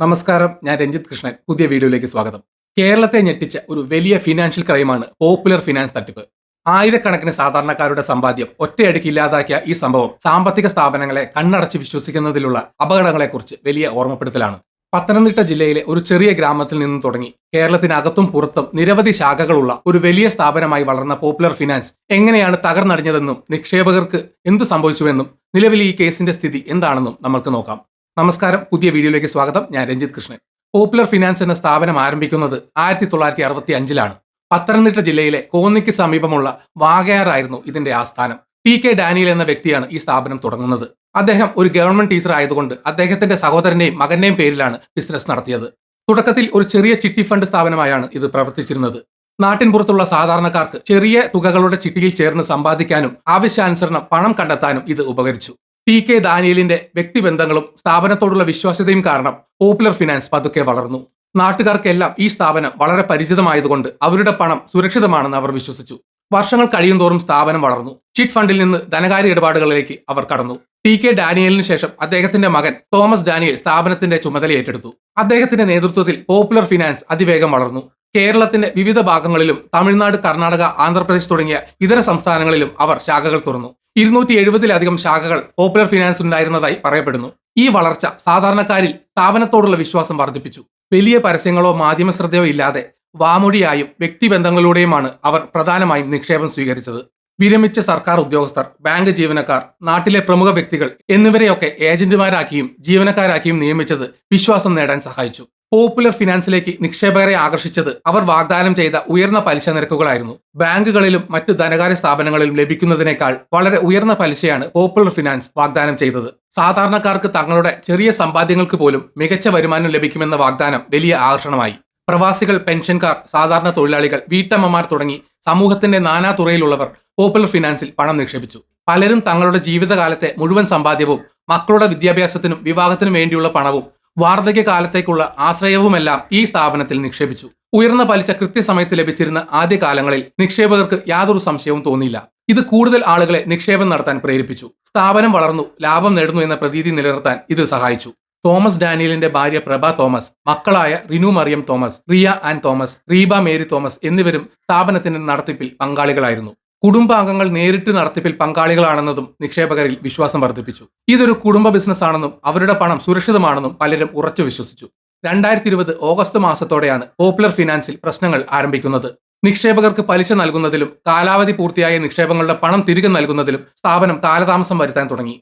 നമസ്കാരം, ഞാൻ രഞ്ജിത്ത് കൃഷ്ണൻ. പുതിയ വീഡിയോയിലേക്ക് സ്വാഗതം. കേരളത്തെ ഞെട്ടിച്ച ഒരു വലിയ ഫിനാൻഷ്യൽ ക്രൈമാണ് പോപ്പുലർ ഫിനാൻസ് തട്ടിപ്പ്. ആയിരക്കണക്കിന് സാധാരണക്കാരുടെ സമ്പാദ്യം ഒറ്റയടിക്ക് ഇല്ലാതാക്കിയ ഈ സംഭവം സാമ്പത്തിക സ്ഥാപനങ്ങളെ കണ്ണടച്ച് വിശ്വസിക്കുന്നതിലുള്ള അപകടങ്ങളെക്കുറിച്ച് വലിയ ഓർമ്മപ്പെടുത്തലാണ്. പത്തനംതിട്ട ജില്ലയിലെ ഒരു ചെറിയ ഗ്രാമത്തിൽ നിന്നും തുടങ്ങി കേരളത്തിനകത്തും പുറത്തും നിരവധി ശാഖകളുള്ള ഒരു വലിയ സ്ഥാപനമായി വളർന്ന പോപ്പുലർ ഫിനാൻസ് എങ്ങനെയാണ് തകർന്നടിഞ്ഞതെന്നും നിക്ഷേപകർക്ക് എന്ത് സംഭവിച്ചുവെന്നും നിലവിൽ ഈ കേസിന്റെ സ്ഥിതി എന്താണെന്നും നമുക്ക് നോക്കാം. നമസ്കാരം, പുതിയ വീഡിയോയിലേക്ക് സ്വാഗതം. ഞാൻ രഞ്ജിത്ത് കൃഷ്ണൻ. പോപ്പുലർ ഫിനാൻസ് എന്ന സ്ഥാപനം ആരംഭിക്കുന്നത് 1965-ലാണ്. പത്തനംതിട്ട ജില്ലയിലെ കോന്നിക്ക് സമീപമുള്ള വാകയാറായിരുന്നു ഇതിന്റെ ആസ്ഥാനം. TK ഡാനിയൽ എന്ന വ്യക്തിയാണ് ഈ സ്ഥാപനം തുടങ്ങുന്നത്. അദ്ദേഹം ഒരു ഗവൺമെന്റ് ടീച്ചർ ആയതുകൊണ്ട് അദ്ദേഹത്തിന്റെ സഹോദരന്റെയും മകന്റെയും പേരിലാണ് ബിസിനസ് നടത്തിയത്. തുടക്കത്തിൽ ഒരു ചെറിയ ചിട്ടി ഫണ്ട് സ്ഥാപനമായാണ് ഇത് പ്രവർത്തിച്ചിരുന്നത്. നാട്ടിൻപുറത്തുള്ള സാധാരണക്കാർക്ക് ചെറിയ തുകകളുടെ ചിട്ടിയിൽ ചേർന്ന് സമ്പാദിക്കാനും ആവശ്യാനുസരണം പണം കണ്ടെത്താനും ഇത് ഉപകരിച്ചു. TK ദാനിയലിന്റെ വ്യക്തിബന്ധങ്ങളും സ്ഥാപനത്തോടുള്ള വിശ്വാസ്യതയും കാരണം പോപ്പുലർ ഫിനാൻസ് പതുക്കെ വളർന്നു. നാട്ടുകാർക്കെല്ലാം ഈ സ്ഥാപനം വളരെ പരിചിതമായതുകൊണ്ട് അവരുടെ പണം സുരക്ഷിതമാണെന്ന് അവർ വിശ്വസിച്ചു. വർഷങ്ങൾ കഴിയുന്തോറും സ്ഥാപനം വളർന്നു. ചിറ്റ് ഫണ്ടിൽ നിന്ന് ധനകാര്യ ഇടപാടുകളിലേക്ക് അവർ കടന്നു. TK ഡാനിയലിന് ശേഷം അദ്ദേഹത്തിന്റെ മകൻ തോമസ് ഡാനിയൽ സ്ഥാപനത്തിന്റെ ചുമതല ഏറ്റെടുത്തു. അദ്ദേഹത്തിന്റെ നേതൃത്വത്തിൽ പോപ്പുലർ ഫിനാൻസ് അതിവേഗം വളർന്നു. കേരളത്തിന്റെ വിവിധ ഭാഗങ്ങളിലും തമിഴ്നാട്, കർണാടക, ആന്ധ്രാപ്രദേശ് തുടങ്ങിയ ഇതര സംസ്ഥാനങ്ങളിലും അവർ ശാഖകൾ തുറന്നു. 270-ലധികം ശാഖകൾ പോപ്പുലർ ഫിനാൻസ് ഉണ്ടായിരുന്നതായി പറയപ്പെടുന്നു. ഈ വളർച്ച സാധാരണക്കാരിൽ സ്ഥാപനത്തോടുള്ള വിശ്വാസം വർദ്ധിപ്പിച്ചു. വലിയ പരസ്യങ്ങളോ മാധ്യമ ശ്രദ്ധയോ ഇല്ലാതെ വാമൊഴിയായും വ്യക്തിബന്ധങ്ങളിലൂടെയുമാണ് അവർ പ്രധാനമായും നിക്ഷേപം സ്വീകരിച്ചത്. വിരമിച്ച സർക്കാർ ഉദ്യോഗസ്ഥർ, ബാങ്ക് ജീവനക്കാർ, നാട്ടിലെ പ്രമുഖ വ്യക്തികൾ എന്നിവരെയൊക്കെ ഏജന്റുമാരാക്കിയും ജീവനക്കാരാക്കിയും നിയമിച്ചത് വിശ്വാസം നേടാൻ സഹായിച്ചു. പോപ്പുലർ ഫിനാൻസിലേക്ക് നിക്ഷേപകരെ ആകർഷിച്ചത് അവർ വാഗ്ദാനം ചെയ്ത ഉയർന്ന പലിശ നിരക്കുകളായിരുന്നു. ബാങ്കുകളിലും മറ്റു ധനകാര്യ സ്ഥാപനങ്ങളിലും ലഭിക്കുന്നതിനേക്കാൾ വളരെ ഉയർന്ന പലിശയാണ് പോപ്പുലർ ഫിനാൻസ് വാഗ്ദാനം ചെയ്തത്. സാധാരണക്കാർക്ക് തങ്ങളുടെ ചെറിയ സമ്പാദ്യങ്ങൾക്ക് പോലും മികച്ച വരുമാനം ലഭിക്കുമെന്ന വാഗ്ദാനം വലിയ ആകർഷണമായി. പ്രവാസികൾ, പെൻഷൻകാർ, സാധാരണ തൊഴിലാളികൾ, വീട്ടമ്മമാർ തുടങ്ങി സമൂഹത്തിന്റെ നാനാ തുറയിലുള്ളവർ പോപ്പുലർ ഫിനാൻസിൽ പണം നിക്ഷേപിച്ചു. പലരും തങ്ങളുടെ ജീവിതകാലത്തെ മുഴുവൻ സമ്പാദ്യവും മക്കളുടെ വിദ്യാഭ്യാസത്തിനും വിവാഹത്തിനും വേണ്ടിയുള്ള പണവും വാർദ്ധക്യകാലത്തേക്കുള്ള ആശ്രയവുമെല്ലാം ഈ സ്ഥാപനത്തിൽ നിക്ഷേപിച്ചു. ഉയർന്ന പലിശ കൃത്യസമയത്ത് ലഭിച്ചിരുന്ന ആദ്യകാലങ്ങളിൽ നിക്ഷേപകർക്ക് യാതൊരു സംശയവും തോന്നിയില്ല. ഇത് കൂടുതൽ ആളുകളെ നിക്ഷേപം നടത്താൻ പ്രേരിപ്പിച്ചു. സ്ഥാപനം വളർന്നു, ലാഭം നേടുന്നു എന്ന പ്രതീതി നിലനിർത്താൻ ഇത് സഹായിച്ചു. തോമസ് ഡാനിയലിന്റെ ഭാര്യ പ്രഭ തോമസ്, മക്കളായ റിനു മറിയം തോമസ്, റിയ ആൻ തോമസ്, റീബ മേരി തോമസ് എന്നിവരും സ്ഥാപനത്തിന്റെ നടത്തിപ്പിൽ പങ്കാളികളായിരുന്നു. കുടുംബാംഗങ്ങൾ നേരിട്ട് നടത്തിപ്പിൽ പങ്കാളികളാണെന്നതും നിക്ഷേപകരിൽ വിശ്വാസം വർദ്ധിപ്പിച്ചു. ഇതൊരു കുടുംബ ബിസിനസ് ആണെന്നും അവരുടെ പണം സുരക്ഷിതമാണെന്നും പലരും ഉറച്ചു വിശ്വസിച്ചു. 2020 ഓഗസ്റ്റ് മാസത്തോടെയാണ് പോപ്പുലർ ഫിനാൻസിൽ പ്രശ്നങ്ങൾ ആരംഭിക്കുന്നത്. നിക്ഷേപകർക്ക് പലിശ നൽകുന്നതിലും കാലാവധി പൂർത്തിയായ നിക്ഷേപങ്ങളുടെ പണം തിരികെ നൽകുന്നതിലും സ്ഥാപനം കാലതാമസം വരുത്താൻ തുടങ്ങി.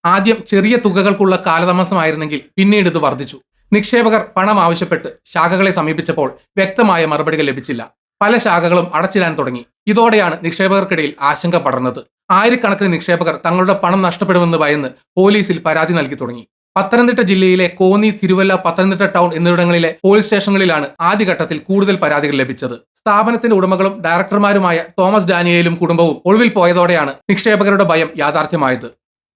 ആദ്യം ചെറിയ തുകകൾക്കുള്ള കാലതാമസമായിരുന്നെങ്കിൽ പിന്നീട് ഇത് വർദ്ധിച്ചു. നിക്ഷേപകർ പണം ആവശ്യപ്പെട്ട് ശാഖകളെ സമീപിച്ചപ്പോൾ വ്യക്തമായ മറുപടികൾ ലഭിച്ചില്ല. പല ശാഖകളും അടച്ചിടാൻ തുടങ്ങി. ഇതോടെയാണ് നിക്ഷേപകർക്കിടയിൽ ആശങ്ക പടർന്നത്. ആയിരക്കണക്കിന് നിക്ഷേപകർ തങ്ങളുടെ പണം നഷ്ടപ്പെടുമെന്ന് ഭയന്ന് പോലീസിൽ പരാതി നൽകി തുടങ്ങി. പത്തനംതിട്ട ജില്ലയിലെ കോന്നി, തിരുവല്ല, പത്തനംതിട്ട ടൗൺ എന്നിവിടങ്ങളിലെ പോലീസ് സ്റ്റേഷനുകളിലാണ് ആദ്യഘട്ടത്തിൽ കൂടുതൽ പരാതികൾ ലഭിച്ചത്. സ്ഥാപനത്തിന്റെ ഉടമകളും ഡയറക്ടർമാരുമായ തോമസ് ഡാനിയേലും കുടുംബവും ഒളിവിൽ പോയതോടെയാണ് നിക്ഷേപകരുടെ ഭയം യാഥാർത്ഥ്യമായത്.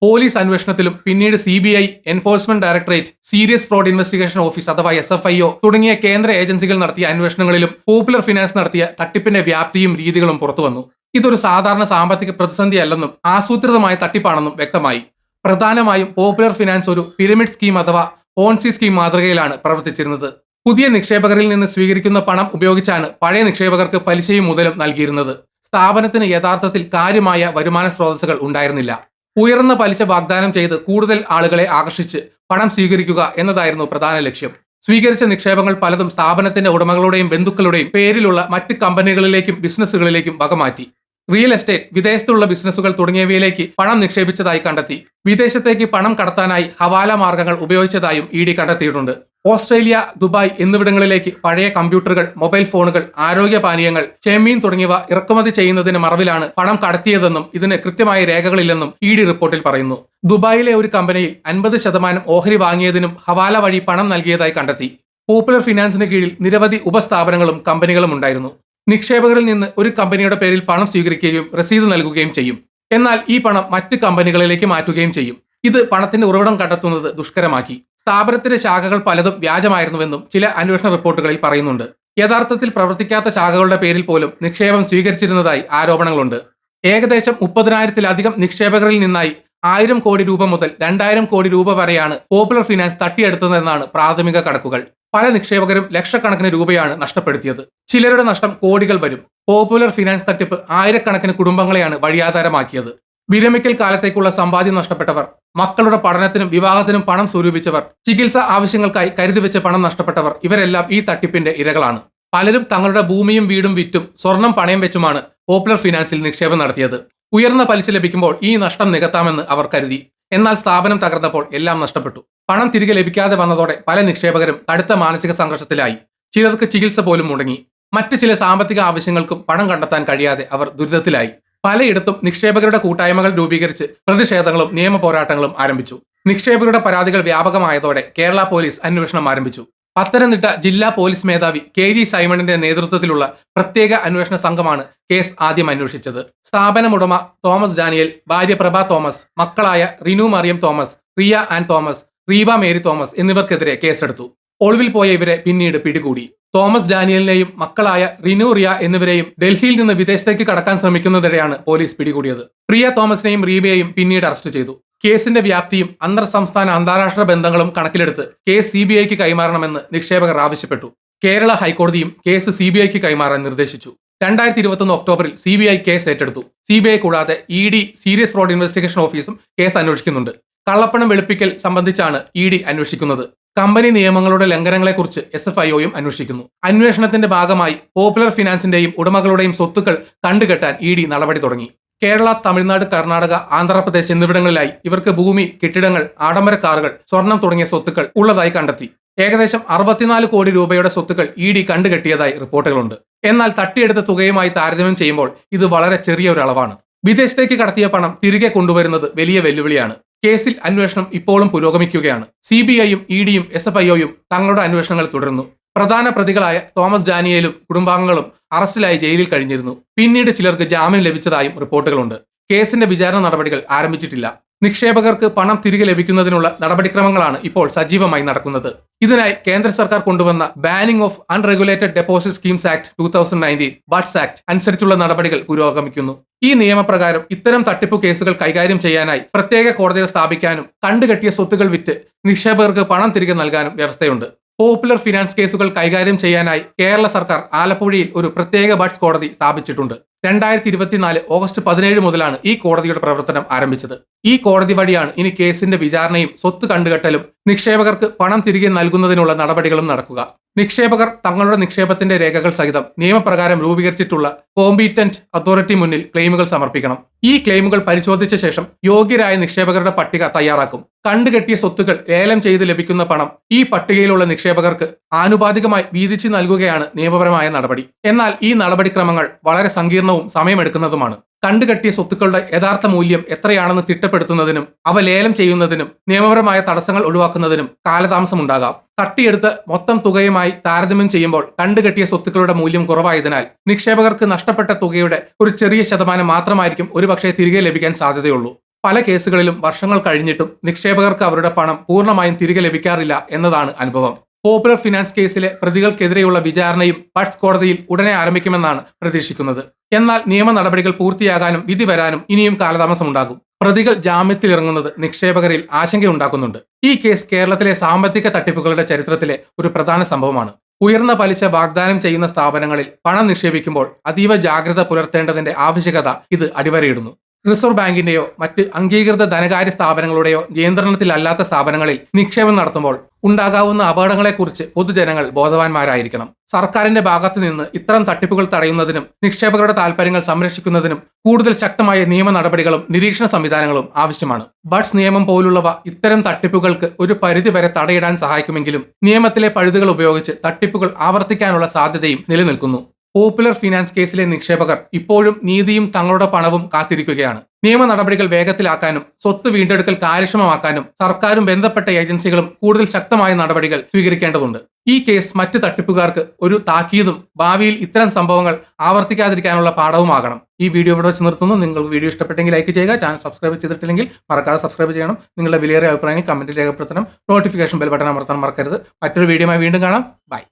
പോലീസ് അന്വേഷണത്തിലും പിന്നീട് CBI, enforcement directorate, serious fraud investigation office അഥവാ SFIO തുടങ്ങിയ കേന്ദ്ര ഏജൻസികൾ നടത്തിയ അന്വേഷണങ്ങളിലും പോപ്പുലർ ഫിനാൻസ് നടത്തിയ തട്ടിപ്പിന്റെ വ്യാപ്തിയും രീതികളും പുറത്തുവന്നു. ഇതൊരു സാധാരണ സാമ്പത്തിക പ്രതിസന്ധിയല്ലെന്നും ആസൂത്രിതമായ തട്ടിപ്പാണെന്നും വ്യക്തമായി. പ്രധാനമായും പോപ്പുലർ ഫിനാൻസ് ഒരു പിരമിഡ് സ്കീം അഥവാ പോൺസി സ്കീം മാതൃകയിലാണ് പ്രവർത്തിച്ചിരുന്നത്. പുതിയ നിക്ഷേപകരിൽ നിന്ന് സ്വീകരിക്കുന്ന പണം ഉപയോഗിച്ചാണ് പഴയ നിക്ഷേപകർക്ക് പലിശയും മുതലും നൽകിയിരുന്നത്. സ്ഥാപനത്തിന് യഥാർത്ഥത്തിൽ കാര്യമായ വരുമാന സ്രോതസ്സുകൾ ഉണ്ടായിരുന്നില്ല. ഉയർന്ന പലിശ വാഗ്ദാനം ചെയ്ത് കൂടുതൽ ആളുകളെ ആകർഷിച്ച് പണം സ്വീകരിക്കുക എന്നതായിരുന്നു പ്രധാന ലക്ഷ്യം. സ്വീകരിച്ച നിക്ഷേപങ്ങൾ പലതും സ്ഥാപനത്തിന്റെ ഉടമകളുടെയും ബന്ധുക്കളുടെയും പേരിലുള്ള മറ്റ് കമ്പനികളിലേക്കും ബിസിനസ്സുകളിലേക്കും വകമാറ്റി. റിയൽ എസ്റ്റേറ്റ്, വിദേശത്തുള്ള ബിസിനസ്സുകൾ തുടങ്ങിയവയിലേക്ക് പണം നിക്ഷേപിച്ചതായി കണ്ടെത്തി. വിദേശത്തേക്ക് പണം കടത്താനായി ഹവാല മാർഗങ്ങൾ ഉപയോഗിച്ചതായും ED കണ്ടെത്തിയിട്ടുണ്ട്. ഓസ്ട്രേലിയ, ദുബായ് എന്നിവിടങ്ങളിലേക്ക് പഴയ കമ്പ്യൂട്ടറുകൾ, മൊബൈൽ ഫോണുകൾ, ആരോഗ്യപാനീയങ്ങൾ, ചെമ്മീൻ തുടങ്ങിയവ ഇറക്കുമതി ചെയ്യുന്നതിന് മറവിലാണ് പണം കടത്തിയതെന്നും ഇതിന് കൃത്യമായ രേഖകളില്ലെന്നും ED റിപ്പോർട്ടിൽ പറയുന്നു. ദുബായിലെ ഒരു കമ്പനിയിൽ 50% ഓഹരി വാങ്ങിയതിനും ഹവാല വഴി പണം നൽകിയതായി കണ്ടെത്തി. പോപ്പുലർ ഫിനാൻസിന് കീഴിൽ നിരവധി ഉപസ്ഥാപനങ്ങളും കമ്പനികളും ഉണ്ടായിരുന്നു. നിക്ഷേപകരിൽ നിന്ന് ഒരു കമ്പനിയുടെ പേരിൽ പണം സ്വീകരിക്കുകയും രസീത് നൽകുകയും ചെയ്യും. എന്നാൽ ഈ പണം മറ്റ് കമ്പനികളിലേക്ക് മാറ്റുകയും ചെയ്യും. ഇത് പണത്തിന്റെ ഉറവിടം കണ്ടെത്തുന്നത് ദുഷ്കരമാക്കി. സ്ഥാപനത്തിന്റെ ശാഖകൾ പലതും വ്യാജമായിരുന്നുവെന്നും ചില അന്വേഷണ റിപ്പോർട്ടുകളിൽ പറയുന്നുണ്ട്. യഥാർത്ഥത്തിൽ പ്രവർത്തിക്കാത്ത ശാഖകളുടെ പേരിൽ പോലും നിക്ഷേപം സ്വീകരിച്ചിരുന്നതായി ആരോപണങ്ങളുണ്ട്. ഏകദേശം 30,000-ലധികം നിക്ഷേപകരിൽ നിന്നായി 1000 കോടി രൂപ മുതൽ 2000 കോടി രൂപ വരെയാണ് പോപ്പുലർ ഫിനാൻസ് തട്ടിയെടുത്തതെന്നാണ് പ്രാഥമിക കണക്കുകൾ. പല നിക്ഷേപകരും ലക്ഷക്കണക്കിന് രൂപയാണ് നഷ്ടപ്പെടുത്തിയത്. ചിലരുടെ നഷ്ടം കോടികൾ വരും. പോപ്പുലർ ഫിനാൻസ് തട്ടിപ്പ് ആയിരക്കണക്കിന് കുടുംബങ്ങളെയാണ് വഴിയാധാരമാക്കിയത്. വിരമിക്കൽ കാലത്തേക്കുള്ള സമ്പാദ്യം നഷ്ടപ്പെട്ടവർ, മക്കളുടെ പഠനത്തിനും വിവാഹത്തിനും പണം സ്വരൂപിച്ചവർ, ചികിത്സാ ആവശ്യങ്ങൾക്കായി കരുതിവെച്ച പണം നഷ്ടപ്പെട്ടവർ, ഇവരെല്ലാം ഈ തട്ടിപ്പിന്റെ ഇരകളാണ്. പലരും തങ്ങളുടെ ഭൂമിയും വീടും വിറ്റും സ്വർണം പണയം വെച്ചുമാണ് പോപ്പുലർ ഫിനാൻസിൽ നിക്ഷേപം നടത്തിയത്. ഉയർന്ന പലിശ ലഭിക്കുമ്പോൾ ഈ നഷ്ടം നികത്താമെന്ന് അവർ കരുതി. എന്നാൽ സ്ഥാപനം തകർന്നപ്പോൾ എല്ലാം നഷ്ടപ്പെട്ടു. പണം തിരികെ ലഭിക്കാതെ വന്നതോടെ പല നിക്ഷേപകരും കടുത്ത മാനസിക സംഘർഷത്തിലായി. ചിലർക്ക് ചികിത്സ പോലും മുടങ്ങി. മറ്റ് ചില സാമ്പത്തിക ആവശ്യങ്ങൾക്കും പണം കണ്ടെത്താൻ കഴിയാതെ അവർ ദുരിതത്തിലായി. പലയിടത്തും നിക്ഷേപകരുടെ കൂട്ടായ്മകൾ രൂപീകരിച്ച് പ്രതിഷേധങ്ങളും നിയമ പോരാട്ടങ്ങളും ആരംഭിച്ചു. നിക്ഷേപകരുടെ പരാതികൾ വ്യാപകമായതോടെ കേരള പോലീസ് അന്വേഷണം ആരംഭിച്ചു. പത്തനംതിട്ട ജില്ലാ പോലീസ് മേധാവി KG സൈമണിന്റെ നേതൃത്വത്തിലുള്ള പ്രത്യേക അന്വേഷണ സംഘമാണ് കേസ് ആദ്യം അന്വേഷിച്ചത്. സ്ഥാപനമുടമ തോമസ് ഡാനിയൽ, ഭാര്യ പ്രഭ തോമസ്, മക്കളായ റിനു മറിയം തോമസ്, റിയ ആൻ തോമസ്, റീബ മേരി തോമസ് എന്നിവർക്കെതിരെ കേസെടുത്തു. ഒളിവിൽ പോയ ഇവരെ പിന്നീട് പിടികൂടി. തോമസ് ഡാനിയലിനെയും മക്കളായ റിനു, റിയ എന്നിവരെയും ഡൽഹിയിൽ നിന്ന് വിദേശത്തേക്ക് കടക്കാൻ ശ്രമിക്കുന്നതിനിടെയാണ് പോലീസ് പിടികൂടിയത്. പ്രിയ തോമസിനെയും റീബയെയും പിന്നീട് അറസ്റ്റ് ചെയ്തു. കേസിന്റെ വ്യാപ്തിയും അന്തർ സംസ്ഥാന അന്താരാഷ്ട്ര ബന്ധങ്ങളും കണക്കിലെടുത്ത് കേസ് CBIക്ക് കൈമാറണമെന്ന് നിക്ഷേപകർ ആവശ്യപ്പെട്ടു. കേരള ഹൈക്കോടതിയും കേസ് CBIക്ക് കൈമാറാൻ നിർദ്ദേശിച്ചു. 2021 ഒക്ടോബറിൽ CBI കേസ് ഏറ്റെടുത്തു. CBI കൂടാതെ ED സീരിയസ് ഫ്രോഡ് ഇൻവെസ്റ്റിഗേഷൻ ഓഫീസും കേസ് അന്വേഷിക്കുന്നുണ്ട്. കള്ളപ്പണം വെളുപ്പിക്കൽ സംബന്ധിച്ചാണ് ED അന്വേഷിക്കുന്നത്. കമ്പനി നിയമങ്ങളുടെ ലംഘനങ്ങളെക്കുറിച്ച് SFIOയും അന്വേഷിക്കുന്നു. അന്വേഷണത്തിന്റെ ഭാഗമായി പോപ്പുലർ ഫിനാൻസിന്റെയും ഉടമകളുടെയും സ്വത്തുക്കൾ കണ്ടുകെട്ടാൻ ED നടപടി തുടങ്ങി. കേരള, തമിഴ്നാട്, കർണാടക, ആന്ധ്രാപ്രദേശ് എന്നിവിടങ്ങളിലായി ഇവർക്ക് ഭൂമി, കെട്ടിടങ്ങൾ, ആഡംബര കാറുകൾ, സ്വർണം തുടങ്ങിയ സ്വത്തുക്കൾ ഉള്ളതായി കണ്ടെത്തി. ഏകദേശം 64 കോടി രൂപയുടെ സ്വത്തുക്കൾ ED കണ്ടുകെട്ടിയതായി റിപ്പോർട്ടുകളുണ്ട്. എന്നാൽ തട്ടിയെടുത്ത തുകയുമായി താരതമ്യം ചെയ്യുമ്പോൾ ഇത് വളരെ ചെറിയ ഒരു അളവാണ്. വിദേശത്തേക്ക് കടത്തിയ പണം തിരികെ കൊണ്ടുവരുന്നത് വലിയ വെല്ലുവിളിയാണ്. കേസിൽ അന്വേഷണം ഇപ്പോഴും പുരോഗമിക്കുകയാണ്. CBIയും EDയും SFIOയും തങ്ങളുടെ അന്വേഷണങ്ങൾ തുടരുന്നു. പ്രധാന പ്രതികളായ തോമസ് ഡാനിയേലും കുടുംബാംഗങ്ങളും അറസ്റ്റിലായി ജയിലിൽ കഴിഞ്ഞിരുന്നു. പിന്നീട് ചിലർക്ക് ജാമ്യം ലഭിച്ചതായും റിപ്പോർട്ടുകളുണ്ട്. കേസിന്റെ വിചാരണ നടപടികൾ ആരംഭിച്ചിട്ടില്ല. നിക്ഷേപകർക്ക് പണം തിരികെ ലഭിക്കുന്നതിനുള്ള നടപടിക്രമങ്ങളാണ് ഇപ്പോൾ സജീവമായി നടക്കുന്നത്. ഇതിനായി കേന്ദ്ര സർക്കാർ കൊണ്ടുവന്ന banning of unregulated deposit schemes act 2019 BUDS act അനുസരിച്ചുള്ള നടപടികൾ പുരോഗമിക്കുന്നു. ഈ നിയമപ്രകാരം ഇത്തരം തട്ടിപ്പു കേസുകൾ കൈകാര്യം ചെയ്യാനായി പ്രത്യേക കോടതികൾ സ്ഥാപിക്കാനും കണ്ടുകെട്ടിയ സ്വത്തുകൾ വിറ്റ് നിക്ഷേപകർക്ക് പണം തിരികെ നൽകാനും വ്യവസ്ഥയുണ്ട്. പോപ്പുലർ ഫിനാൻസ് കേസുകൾ കൈകാര്യം ചെയ്യാനായി കേരള സർക്കാർ ആലപ്പുഴയിൽ ഒരു പ്രത്യേക ബഡ്സ് കോടതി സ്ഥാപിച്ചിട്ടുണ്ട്. 2024 ഓഗസ്റ്റ് 17 മുതലാണ് ഈ കോടതിയുടെ പ്രവർത്തനം ആരംഭിച്ചത്. ഈ കോടതി വഴിയാണ് ഇനി കേസിന്റെ വിചാരണയും സ്വത്ത് കണ്ടുകെട്ടലും നിക്ഷേപകർക്ക് പണം തിരികെ നൽകുന്നതിനുള്ള നടപടികളും നടക്കുക. നിക്ഷേപകർ തങ്ങളുടെ നിക്ഷേപത്തിന്റെ രേഖകൾ സഹിതം നിയമപ്രകാരം രൂപീകരിച്ചിട്ടുള്ള കോമ്പീറ്റന്റ് അതോറിറ്റി മുന്നിൽ ക്ലെയിമുകൾ സമർപ്പിക്കണം. ഈ ക്ലെയിമുകൾ പരിശോധിച്ച ശേഷം യോഗ്യരായ നിക്ഷേപകരുടെ പട്ടിക തയ്യാറാക്കും. കണ്ടുകെട്ടിയ സ്വത്തുക്കൾ ലേലം ചെയ്ത് ലഭിക്കുന്ന പണം ഈ പട്ടികയിലുള്ള നിക്ഷേപകർക്ക് ആനുപാതികമായി വീതിച്ചു നൽകുകയാണ് നിയമപരമായ നടപടി. എന്നാൽ ഈ നടപടിക്രമങ്ങൾ വളരെ സങ്കീർണവും സമയമെടുക്കുന്നതുമാണ്. കണ്ടുകെട്ടിയ സ്വത്തുക്കളുടെ യഥാർത്ഥ മൂല്യം എത്രയാണെന്ന് തിട്ടപ്പെടുത്തുന്നതിനും അവ ലേലം ചെയ്യുന്നതിനും നിയമപരമായ തടസ്സങ്ങൾ ഒഴിവാക്കുന്നതിനും കാലതാമസമുണ്ടാകാം. തട്ടിയെടുത്ത് മൊത്തം തുകയുമായി താരതമ്യം ചെയ്യുമ്പോൾ കണ്ടുകെട്ടിയ സ്വത്തുക്കളുടെ മൂല്യം കുറവായതിനാൽ നിക്ഷേപകർക്ക് നഷ്ടപ്പെട്ട തുകയുടെ ഒരു ചെറിയ ശതമാനം മാത്രമായിരിക്കും ഒരുപക്ഷെ തിരികെ ലഭിക്കാൻ സാധ്യതയുള്ളൂ. പല കേസുകളിലും വർഷങ്ങൾ കഴിഞ്ഞിട്ടും നിക്ഷേപകർക്ക് അവരുടെ പണം പൂർണ്ണമായും തിരികെ ലഭിക്കാറില്ല എന്നതാണ് അനുഭവം. പോപ്പുലർ ഫിനാൻസ് കേസിലെ പ്രതികൾക്കെതിരെയുള്ള വിചാരണയും ബഡ്സ് കോടതിയിൽ ഉടനെ ആരംഭിക്കുമെന്നാണ് പ്രതീക്ഷിക്കുന്നത്. എന്നാൽ നിയമ നടപടികൾ പൂർത്തിയാകാനും വിധി വരാനും ഇനിയും കാലതാമസമുണ്ടാകും. പ്രതികൾ ജാമ്യത്തിലിറങ്ങുന്നത് നിക്ഷേപകരിൽ ആശങ്കയുണ്ടാക്കുന്നുണ്ട്. ഈ കേസ് കേരളത്തിലെ സാമ്പത്തിക തട്ടിപ്പുകളുടെ ചരിത്രത്തിലെ ഒരു പ്രധാന സംഭവമാണ്. ഉയർന്ന പലിശ വാഗ്ദാനം ചെയ്യുന്ന സ്ഥാപനങ്ങളിൽ പണം നിക്ഷേപിക്കുമ്പോൾ അതീവ ജാഗ്രത പുലർത്തേണ്ടതിന്റെ ആവശ്യകത ഇത് അടിവരയിടുന്നു. റിസർവ് ബാങ്കിന്റെയോ മറ്റ് അംഗീകൃത ധനകാര്യ സ്ഥാപനങ്ങളുടെയോ നിയന്ത്രണത്തിലല്ലാത്ത സ്ഥാപനങ്ങളിൽ നിക്ഷേപം നടത്തുമ്പോൾ ഉണ്ടാകാവുന്ന അപകടങ്ങളെക്കുറിച്ച് പൊതുജനങ്ങൾ ബോധവാന്മാരായിരിക്കണം. സർക്കാരിന്റെ ഭാഗത്തു നിന്ന് ഇത്തരം തട്ടിപ്പുകൾ തടയുന്നതിനും നിക്ഷേപകരുടെ താൽപര്യങ്ങൾ സംരക്ഷിക്കുന്നതിനും കൂടുതൽ ശക്തമായ നിയമ നടപടികളും നിരീക്ഷണ സംവിധാനങ്ങളും ആവശ്യമാണ്. ബഡ്സ് നിയമം പോലുള്ളവ ഇത്തരം തട്ടിപ്പുകൾക്ക് ഒരു പരിധിവരെ തടയിടാൻ സഹായിക്കുമെങ്കിലും നിയമത്തിലെ പഴുതുകൾ ഉപയോഗിച്ച് തട്ടിപ്പുകൾ ആവർത്തിക്കാനുള്ള സാധ്യതയും നിലനിൽക്കുന്നു. പോപ്പുലർ ഫിനാൻസ് കേസിലെ നിക്ഷേപകർ ഇപ്പോഴും നീതിയും തങ്ങളുടെ പണവും കാത്തിരിക്കുകയാണ്. നിയമ നടപടികൾ വേഗത്തിലാക്കാനും സ്വത്ത് വീണ്ടെടുക്കൽ കാര്യക്ഷമമാക്കാനും സർക്കാരും ബന്ധപ്പെട്ട ഏജൻസികളും കൂടുതൽ ശക്തമായ നടപടികൾ സ്വീകരിക്കേണ്ടതുണ്ട്. ഈ കേസ് മറ്റ് തട്ടിപ്പുകാർക്ക് ഒരു താക്കീതും ഭാവിയിൽ ഇത്തരം സംഭവങ്ങൾ ആവർത്തിക്കാതിരിക്കാനുള്ള പാഠവുമാകണം. ഈ വീഡിയോ ഇവിടെ വെച്ച് നിർത്തുന്നു. നിങ്ങൾക്ക് വീഡിയോ ഇഷ്ടപ്പെട്ടെങ്കിൽ ലൈക്ക് ചെയ്യുക. ചാനൽ സബ്സ്ക്രൈബ് ചെയ്തിട്ടില്ലെങ്കിൽ മറക്കാതെ സബ്സ്ക്രൈബ് ചെയ്യണം. നിങ്ങളുടെ വിലയേറിയ അഭിപ്രായങ്ങൾ കമന്റിൽ രേഖപ്പെടുത്തണം. നോട്ടിഫിക്കേഷൻ ബെൽ ബട്ടൺ അമർത്താൻ മറക്കരുത്. മറ്റൊരു വീഡിയോയുമായി വീണ്ടും കാണാം. ബൈ.